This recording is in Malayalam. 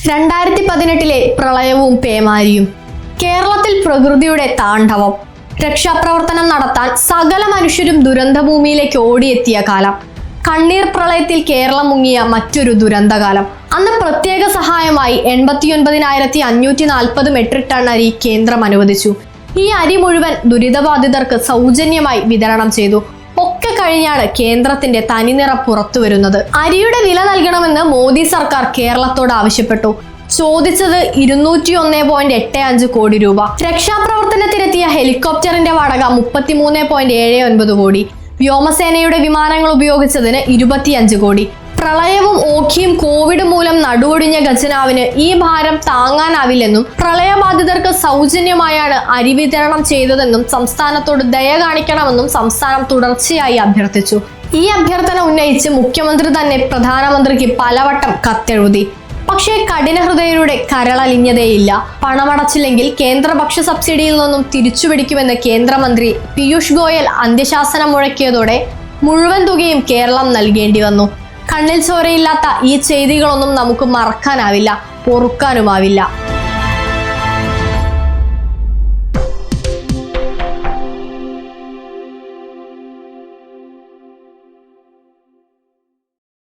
2018 പ്രളയവും പേമാരിയും. കേരളത്തിൽ പ്രകൃതിയുടെ താണ്ഡവം. രക്ഷാപ്രവർത്തനം നടത്താൻ സകല മനുഷ്യരും ദുരന്തഭൂമിയിലേക്ക് ഓടിയെത്തിയ കാലം. കണ്ണീർ പ്രളയത്തിൽ കേരളം മുങ്ങിയ മറ്റൊരു ദുരന്തകാലം. അന്ന് പ്രത്യേക സഹായമായി 89,540 മെട്രിക് ടൺ അരി കേന്ദ്രം അനുവദിച്ചു. ഈ അരി മുഴുവൻ ദുരിതബാധിതർക്ക് സൗജന്യമായി വിതരണം ചെയ്തു. ഒക്കെ കഴിഞ്ഞാണ് കേന്ദ്രത്തിന്റെ തനിനിറം പുറത്തു വരുന്നത്. അരിയുടെ വില നൽകണമെന്ന് മോദി സർക്കാർ കേരളത്തോട് ആവശ്യപ്പെട്ടു. ചോദിച്ചത് 201.85 കോടി രൂപ. രക്ഷാപ്രവർത്തനത്തിനെത്തിയ ഹെലികോപ്റ്ററിന്റെ വാടക 33.79 കോടി. വ്യോമസേനയുടെ വിമാനങ്ങൾ ഉപയോഗിച്ചതിന് 25 കോടി. പ്രളയവും ഓഖിയും കോവിഡ് മൂലം നടുവൊടിഞ്ഞ ഖജനാവിന് ഈ ഭാരം താങ്ങാനാവില്ലെന്നും പ്രളയബാധിതർക്ക് സൗജന്യമായാണ് അരി വിതരണം ചെയ്തതെന്നും സംസ്ഥാനത്തോട് ദയ കാണിക്കണമെന്നും സംസ്ഥാനം തുടർച്ചയായി അഭ്യർത്ഥിച്ചു. ഈ അഭ്യർത്ഥന ഉന്നയിച്ച് മുഖ്യമന്ത്രി തന്നെ പ്രധാനമന്ത്രിക്ക് പലവട്ടം കത്തെഴുതി. പക്ഷേ കഠിനഹൃദയരുടെ കരളലിഞ്ഞതേയില്ല. പണമടച്ചില്ലെങ്കിൽ കേന്ദ്ര ഭക്ഷ്യ സബ്സിഡിയിൽ നിന്നും തിരിച്ചുപിടിക്കുമെന്ന് കേന്ദ്രമന്ത്രി പീയൂഷ് ഗോയൽ അന്ത്യശാസനം മുഴക്കിയതോടെ മുഴുവൻ തുകയും കേരളം നൽകേണ്ടി വന്നു. കണ്ണിൽ ചോരയില്ലാത്ത ഈ ചെയ്തികളൊന്നും നമുക്ക് മറക്കാനാവില്ല, പൊറുക്കാനുമാവില്ല.